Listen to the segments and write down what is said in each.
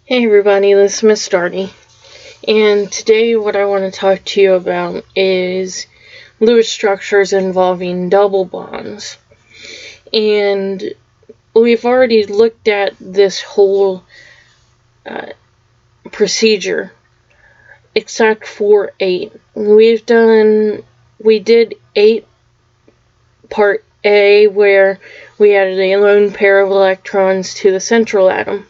Hey everybody, this is Miss Darty, and today what I want to talk to you about is Lewis structures involving double bonds. And we've already looked at this whole procedure, except for 8. We did 8 part A, where we added a lone pair of electrons to the central atom.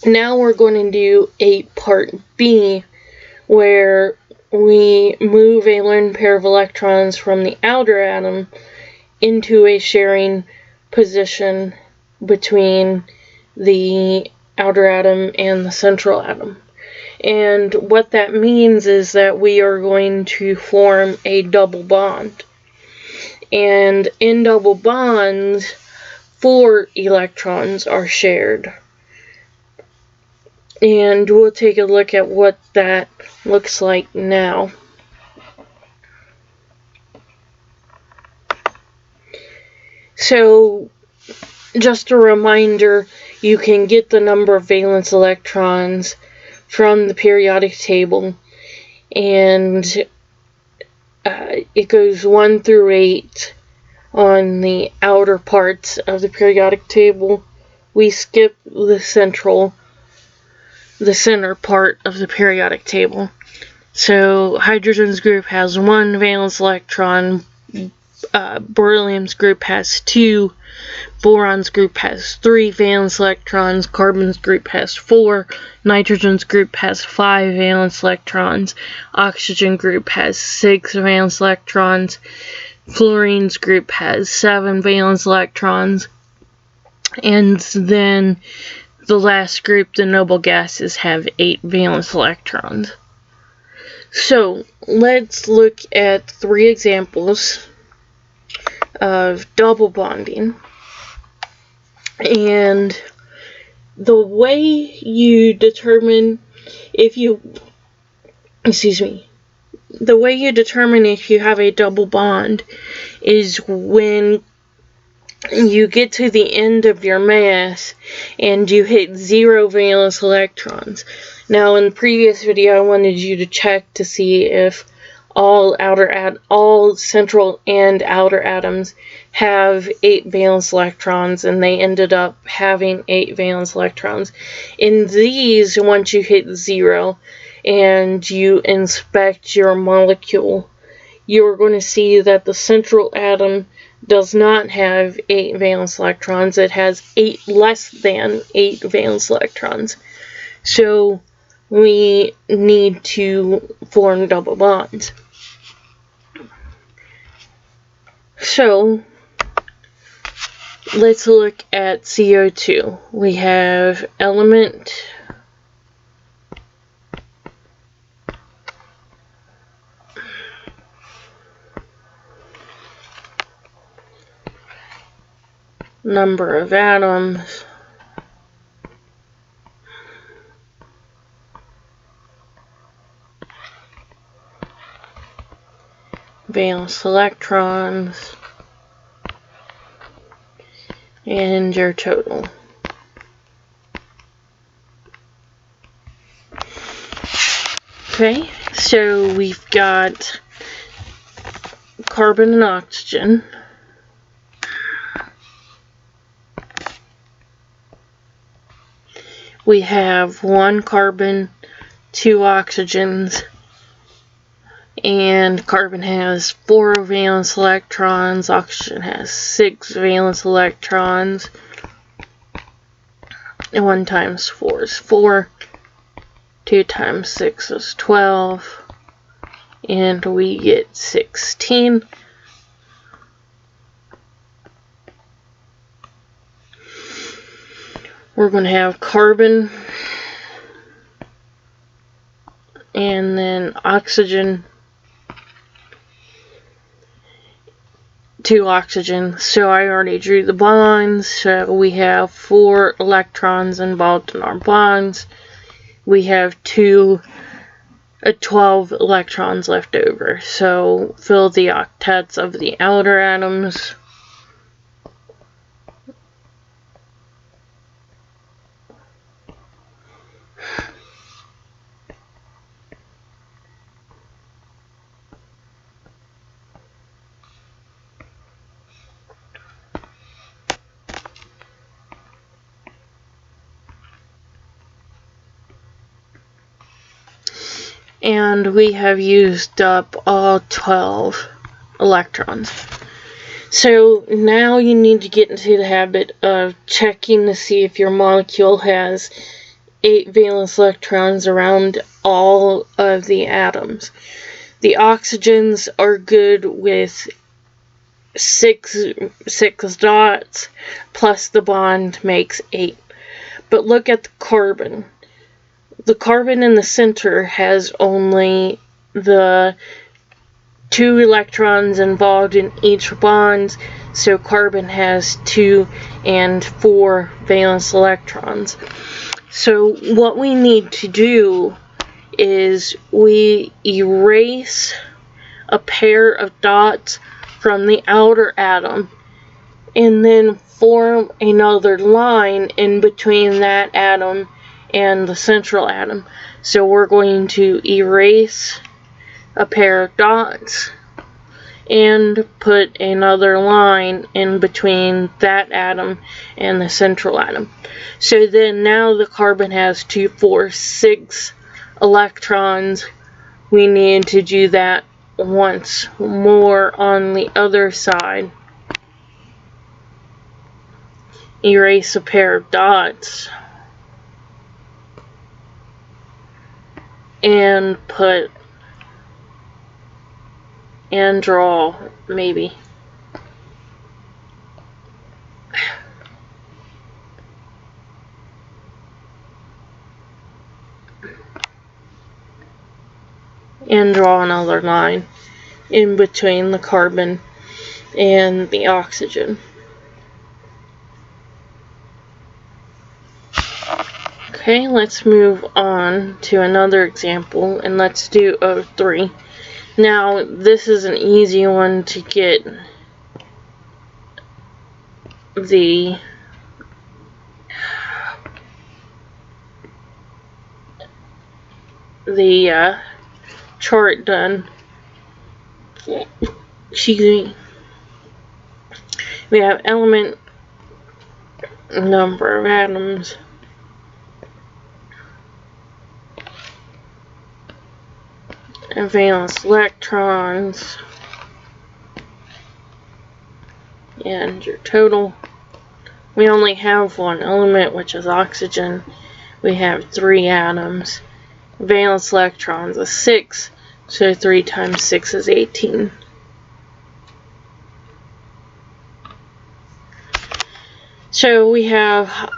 Now we're going to do 8 part B, where we move a lone pair of electrons from the outer atom into a sharing position between the outer atom and the central atom. And what that means is that we are going to form a double bond. And in double bonds, 4 electrons are shared. And we'll take a look at what that looks like now. So, just a reminder, you can get the number of valence electrons from the periodic table, and it goes 1 through 8 on the outer parts of the periodic table. We skip the center part of the periodic table. So hydrogen's group has 1 valence electron, beryllium's group has 2, boron's group has 3 valence electrons, carbon's group has 4, nitrogen's group has 5 valence electrons, oxygen group has 6 valence electrons, fluorine's group has 7 valence electrons, and then the last group, the noble gases, have 8 valence electrons. So, let's look at 3 examples of double bonding. And the way you determine if you have a double bond is when you get to the end of your mass and you hit 0 valence electrons. Now, in the previous video, I wanted you to check to see if all central and outer atoms have 8 valence electrons, and they ended up having 8 valence electrons. In these, once you hit 0 and you inspect your molecule, you're going to see that the central atom does not have 8 valence electrons. It has 8 less than 8 valence electrons. So we need to form double bonds. So let's look at CO2. We have element number of atoms, valence electrons, and your total. Okay, so we've got carbon and oxygen. We have 1 carbon, 2 oxygens, and carbon has 4 valence electrons, oxygen has 6 valence electrons, and 1 times 4 is 4, 2 times 6 is 12, and we get 16. We're going to have carbon, and then oxygen, 2 oxygen. So I already drew the bonds. So we have 4 electrons involved in our bonds. We have 12 electrons left over. So fill the octets of the outer atoms. and we have used up all 12 electrons. So now you need to get into the habit of checking to see if your molecule has 8 valence electrons around all of the atoms. The oxygens are good with 6 dots, plus the bond makes 8. But look at the carbon. The carbon in the center has only the 2 electrons involved in each bond, so carbon has 2 and 4 valence electrons. So what we need to do is we erase a pair of dots from the outer atom and then form another line in between that atom and the central atom. So we're going to erase a pair of dots and put another line in between that atom and the central atom. So then now the carbon has 2, 4, 6 electrons. We need to do that once more on the other side. Erase a pair of dots and put and draw, maybe. And draw another line in between the carbon and the oxygen. Okay, let's move on to another example, and let's do O3. Now, this is an easy one to get the chart done. Excuse me. We have element, number of atoms, and valence electrons, and your total. We only have one element, which is oxygen. We have 3 atoms. Valence electrons is 6, so 3 times 6 is 18. So we have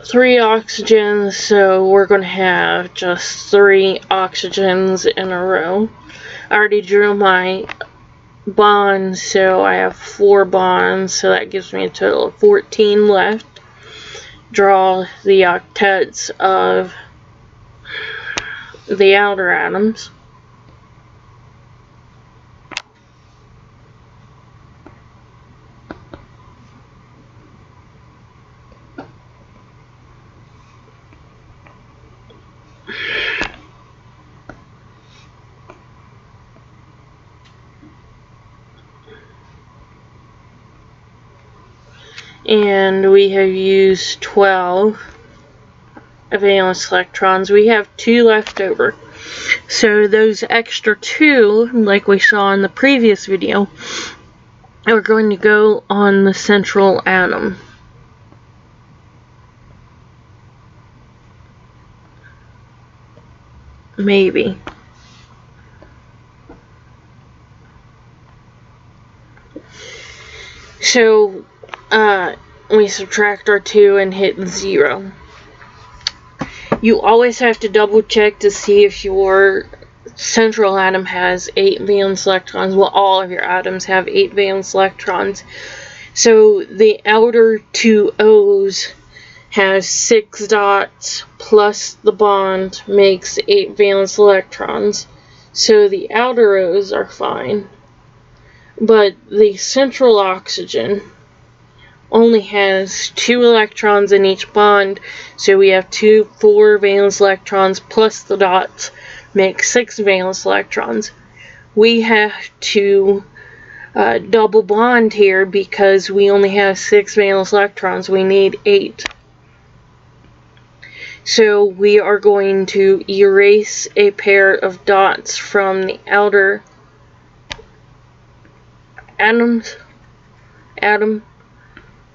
3 oxygens, so we're going to have just 3 oxygens in a row. I already drew my bonds, so I have 4 bonds, so that gives me a total of 14 left. Draw the octets of the outer atoms. And we have used 12 valence electrons. We have 2 left over. So those extra 2, like we saw in the previous video, are going to go on the central atom. Maybe. So we subtract our 2 and hit 0. You always have to double check to see if your central atom has 8 valence electrons. Well, all of your atoms have 8 valence electrons. So the outer 2 O's has 6 dots plus the bond makes 8 valence electrons. So the outer O's are fine. But the central oxygen only has 2 electrons in each bond, so we have 2 4 valence electrons plus the dots make 6 valence electrons. We have to double bond here because we only have 6 valence electrons. We need 8. So we are going to erase a pair of dots from the outer atom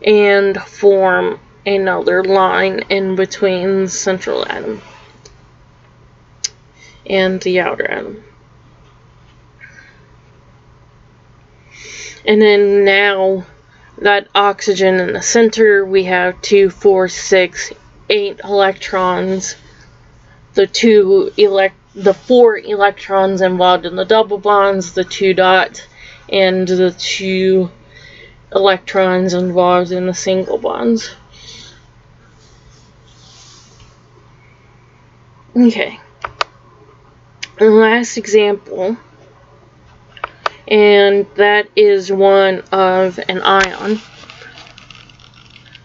and form another line in between the central atom and the outer atom. And then now that oxygen in the center, we have 2, 4, 6, 8 electrons. The 4 electrons involved in the double bonds, the 2 dots, and the 2 electrons involved in the single bonds. Okay. The last example, and that is one of an ion.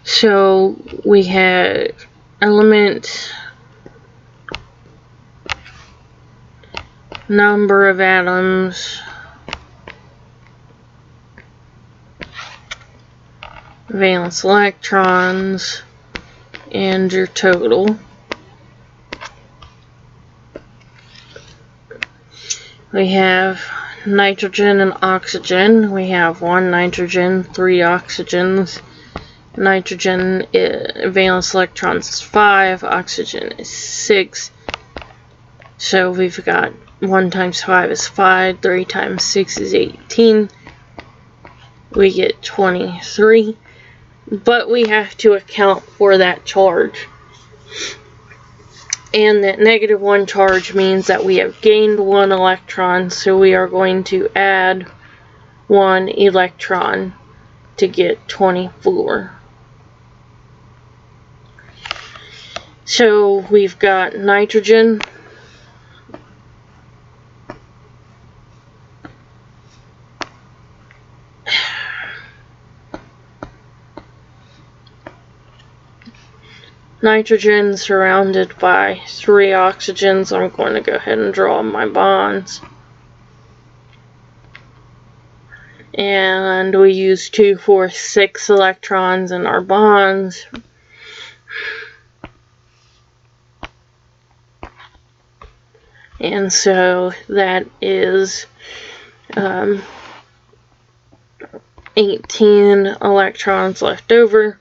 So we have element, number of atoms, valence electrons, and your total. We have nitrogen and oxygen. We have 1 nitrogen, 3 oxygens. Nitrogen valence electrons is 5, oxygen is 6. So we've got 1 times 5 is 5, 3 times 6 is 18. We get 23. But we have to account for that charge. And that -1 charge means that we have gained 1 electron, so we are going to add 1 electron to get 24. So we've got nitrogen, nitrogen surrounded by 3 oxygens. I'm going to go ahead and draw my bonds. And we use 2, 4, 6 electrons in our bonds. And so that is 18 electrons left over.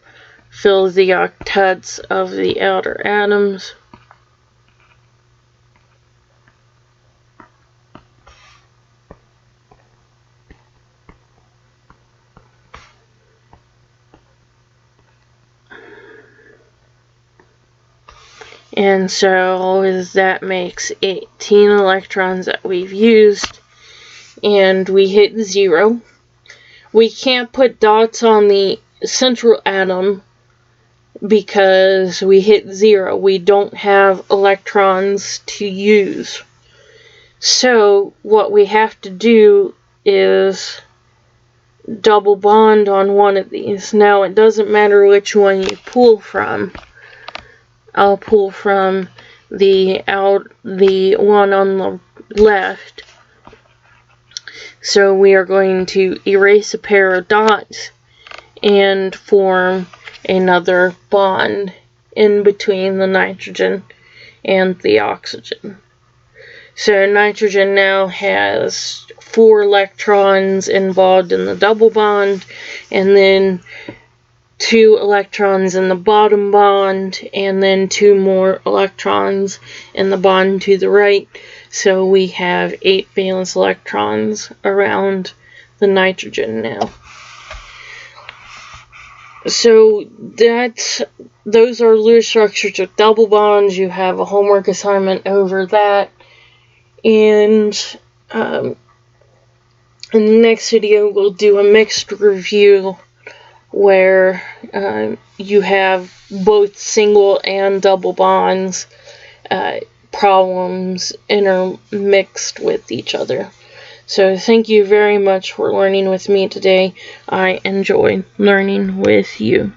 Fill the octets of the outer atoms. And so that makes 18 electrons that we've used. And we hit 0. We can't put dots on the central atom because we hit 0. We don't have electrons to use. So what we have to do is double bond on one of these. Now it doesn't matter which one you pull from. I'll pull from the one on the left. So we are going to erase a pair of dots and form another bond in between the nitrogen and the oxygen. So nitrogen now has 4 electrons involved in the double bond, and then 2 electrons in the bottom bond, and then 2 more electrons in the bond to the right. So we have 8 valence electrons around the nitrogen now. So those are Lewis structures with double bonds. You have a homework assignment over that. And in the next video we'll do a mixed review where you have both single and double bonds problems intermixed with each other. So thank you very much for learning with me today. I enjoyed learning with you.